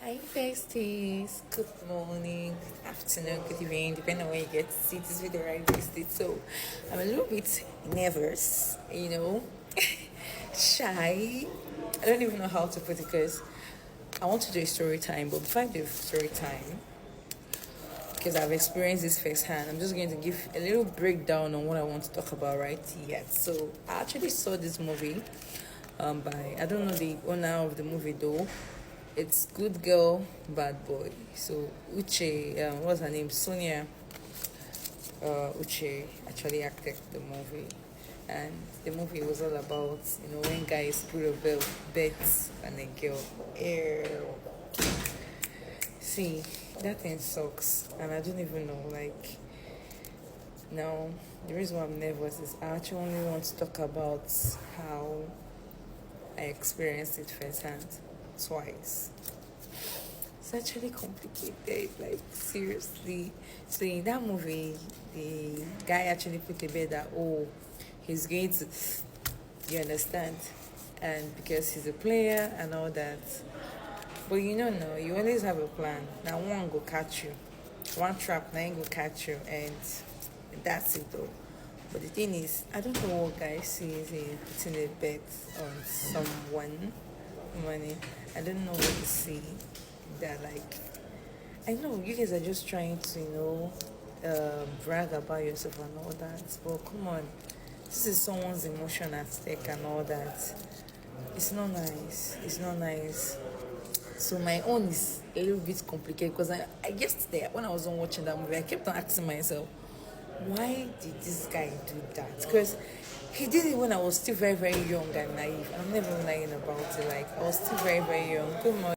Hi besties, good morning, good afternoon, good evening, depending on when you get to see this video right this. So I'm a little bit nervous, shy. I don't even know how to put it because I want to do a story time, but before I do story time, because I've experienced this firsthand, I'm just going to give a little breakdown on what I want to talk about right yet. So I actually saw this movie by I don't know the owner of the movie though. It's Good Girl, Bad Boy. So Uche, what's her name? Sonia Uche actually acted the movie, and the movie was all about when guys put a bet on a girl. Ew. See, that thing sucks, and I don't even know. Like, now, the reason why I'm nervous is I actually only want to talk about how I experienced it firsthand twice. It's actually complicated, like seriously. So in that movie, the guy actually put a bet that he's going to, you understand, and because he's a player and all that. But no, you always have a plan. Now one go catch you, one trap, now go catch you, and that's it though. But the thing is, I don't know what guy sees in putting a bet on someone money. I don't know what to see that like. I know you guys are just trying to brag about yourself and all that, but come on, this is someone's emotion at stake and all that. It's not nice. It's not nice. So my own is a little bit complicated because I yesterday when I was on watching that movie, I kept on asking myself, why did this guy do that? Because he did it when I was still very, very young and naive. I'm never lying about it. Like, I was still very, very young. Good morning.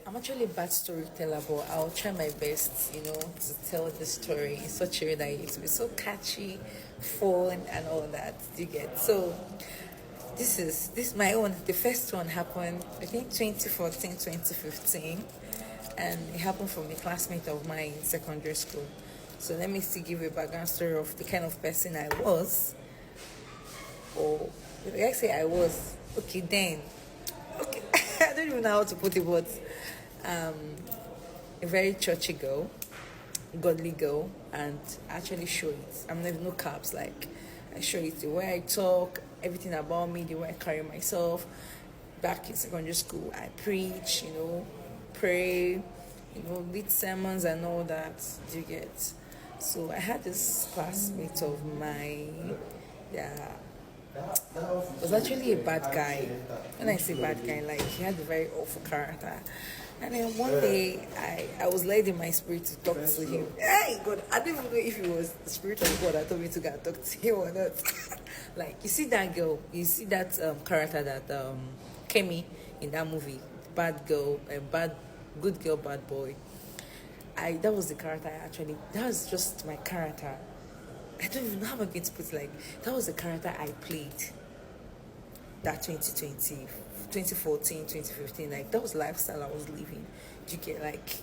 I'm actually a bad storyteller, but I'll try my best, to tell the story in such a way that it will be so catchy, fun, and all that. You get so. This my own. The first one happened, I think 2014, 2015, and it happened from a classmate of mine in secondary school. So let me still give you a background story of the kind of person I was, or if I say I was, okay then, okay, I don't even know how to put it, but a very churchy girl, godly girl, and actually show it. I'm not no caps, like I show it the way I talk, everything about me, the way I carry myself. Back in secondary school, I preach, pray, lead sermons and all that. Do you get? So I had this classmate of mine, yeah, was actually a bad guy. When I say bad guy, like he had a very awful character. And then one day, I was led in my spirit to talk to him. Hey, God, I don't even know if it was the spirit of God that told me to go and talk to him or not. Like, you see that girl, you see that character that Kemi in that movie, bad girl and good girl, bad boy. That was the character that was just my character. I don't even know how I'm going to put it, like, that was the character I played that 2020, 2014, 2015. Like, that was the lifestyle I was living. You get, like,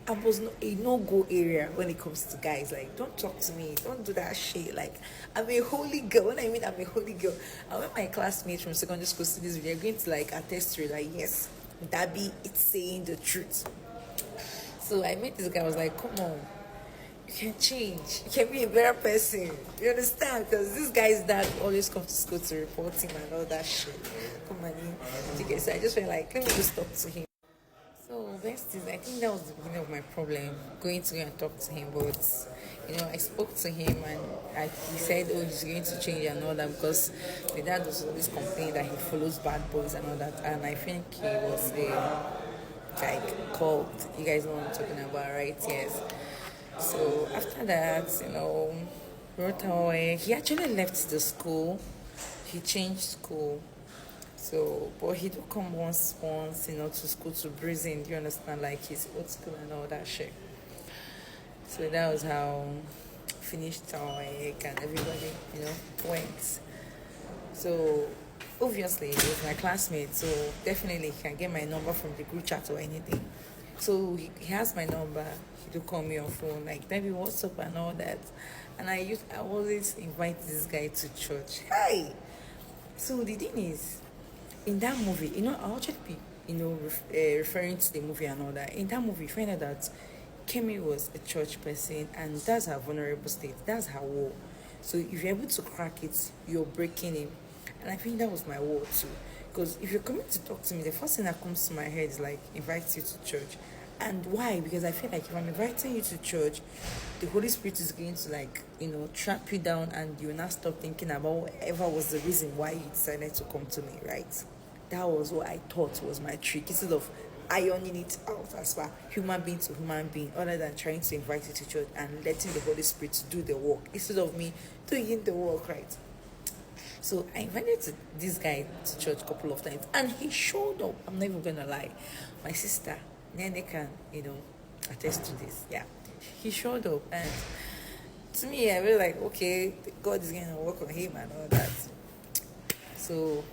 I was a no-go area when it comes to guys. Like, don't talk to me, don't do that shit. Like, I'm a holy girl. When I mean I'm a holy girl, and when my classmates from secondary school see this video, they're going to like attest to it, like, yes, Dabi, it's saying the truth. So I met this guy, I was like, come on, you can change. You can be a better person. You understand? Because this guy's dad always comes to school to report him and all that shit. Come on in. Okay, so I just felt like, let me just talk to him. So best is, I think that was the beginning of my problem, going to go and talk to him. But I spoke to him and he said, oh, he's going to change and all that because the dad was always complaining that he follows bad boys and all that. And I think he was a like cult. You guys know what I'm talking about, right? Yes. So after that, wrote away. He actually left the school. He changed school. So, but he do come once, to school to breeze in. Do you understand? Like his old school and all that shit. So that was how finished our egg and everybody, went. So obviously he was my classmate, so definitely he can get my number from the group chat or anything. So he has my number. He do call me on phone, like maybe WhatsApp and all that. And I always invite this guy to church. Hey, so the thing is, in that movie, I actually be referring to the movie and all that. In that movie, you find out that Kemi was a church person, and that's her vulnerable state. That's her wall. So if you're able to crack it, you're breaking him. And I think that was my wall too. Because if you're coming to talk to me, the first thing that comes to my head is like invite you to church. And why? Because I feel like if I'm inviting you to church, the Holy Spirit is going to trap you down, and you will not stop thinking about whatever was the reason why you decided to come to me, right? That was what I thought was my trick, instead of ironing it out as far human being to human being, other than trying to invite you to church and letting the Holy Spirit do the work instead of me doing the work, right? So I invited this guy to church a couple of times, and he showed up. I'm not even gonna lie. My sister Nene can attest to this. Yeah, he showed up, and to me I was like, okay, God is gonna work on him and all that. So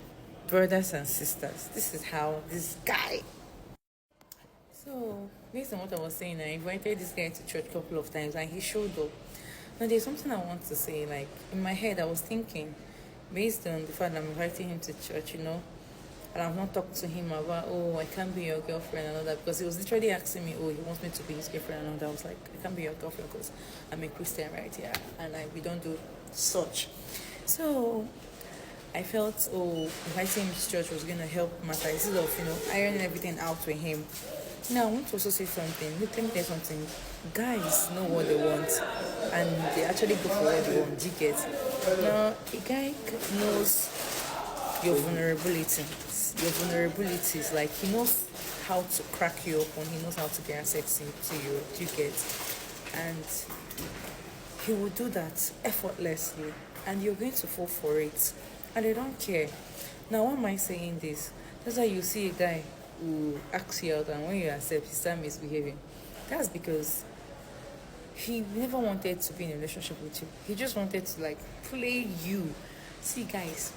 brothers and sisters, this is how this guy. So based on what I was saying, I invited this guy to church a couple of times, and he showed up. Now there's something I want to say. Like in my head I was thinking, based on the fact that I'm inviting him to church, and I've not talked to him about, oh, I can't be your girlfriend and all that, because he was literally asking me, oh, he wants me to be his girlfriend and all that. I was like, I can't be your girlfriend because I'm a Christian, right? Yeah, and we don't do such. So I felt, oh, inviting him to church was going to help matter, instead of ironing everything out with him. Now I want to also say something. Let me tell you something. Guys know what they want, and they actually go for what they want. Do you get? Now a guy knows your vulnerabilities. Your vulnerabilities, like he knows how to crack you open. He knows how to get access to you. Do you get? And he will do that effortlessly, and you're going to fall for it, and they don't care. Now, why am I saying this? That's why you see a guy who asks you out, and when you accept, he start misbehaving. That's because he never wanted to be in a relationship with you. He just wanted to play you. See, guys,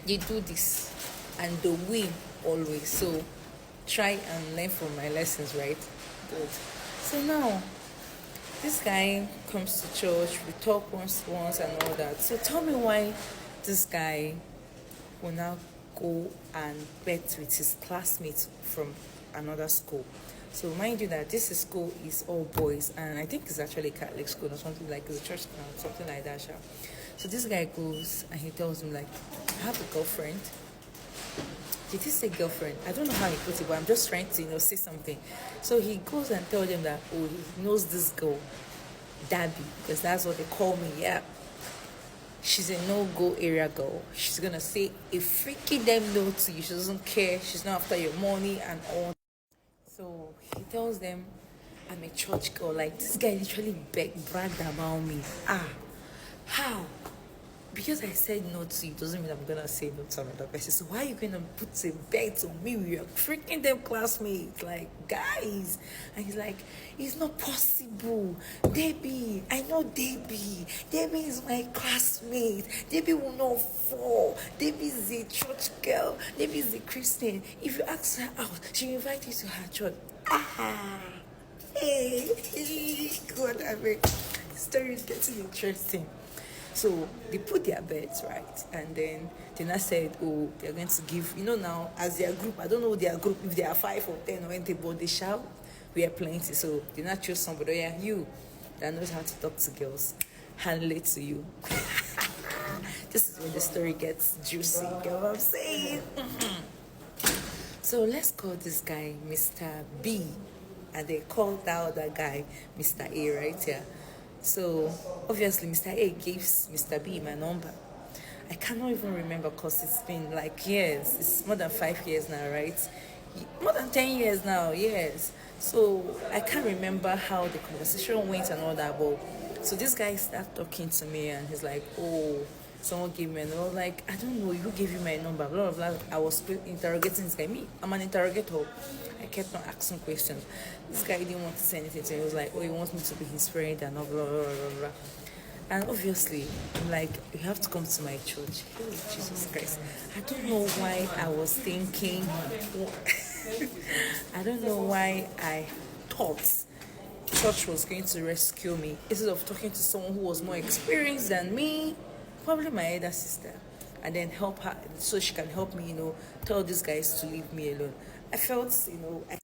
they do this and they win always. So try and learn from my lessons, right? Good. So now this guy comes to church, we talk once and all that. So tell me why this guy will now go and bet with his classmates from another school. So mind you that this school is all boys, and I think it's actually a Catholic school or something, like it's a church school or something like that. So this guy goes and he tells him, like, I have a girlfriend. Did he say girlfriend? I don't know how he put it, but I'm just trying to say something. So he goes and tells them that, oh, he knows this girl, Dabby, because that's what they call me. Yeah, she's a no-go area girl. She's gonna say a freaking damn no to you. She doesn't care. She's not after your money and all. So he tells them, I'm a church girl. Like, this guy literally bragged about me. How? Because I said no to you doesn't mean I'm gonna say no to another person. So why are you gonna put a bet on me with your freaking them classmates? Like, guys. And he's like, it's not possible. Debbie, I know Debbie. Debbie is my classmate. Debbie will not fall. Debbie is a church girl. Debbie is a Christian. If you ask her out, she'll invite you to her church. Hey, God, I mean, the story is getting interesting. So they put their bets, right? And then Tina said, oh, they're going to give, now, as their group, I don't know their group, if they are 5 or 10 or anything, but they shall, we are plenty. So they not choose somebody, you that knows how to talk to girls, handle it to you. This is when the story gets juicy, you know what I'm saying? So let's call this guy Mr. B, and they called that other guy Mr. A, right here. So obviously Mr. A gives Mr. B my number. I cannot even remember because it's been like years. It's more than 5 years now, right? More than 10 years now, yes. So I can't remember how the conversation went and all that. But so this guy started talking to me and he's like, oh, someone gave me, and I was like, I don't know, who gave you my number, blah, blah, blah. I was interrogating this guy. Me, I'm an interrogator. I kept on asking questions. This guy didn't want to say anything to me. He was like, oh, he wants me to be his friend and blah, blah, blah, blah, blah. And obviously, I'm like, you have to come to my church. Oh, Jesus Christ. I don't know why I was thinking, I don't know why I thought church was going to rescue me instead of talking to someone who was more experienced than me, probably my elder sister, and then help her so she can help me, tell these guys to leave me alone. I felt, I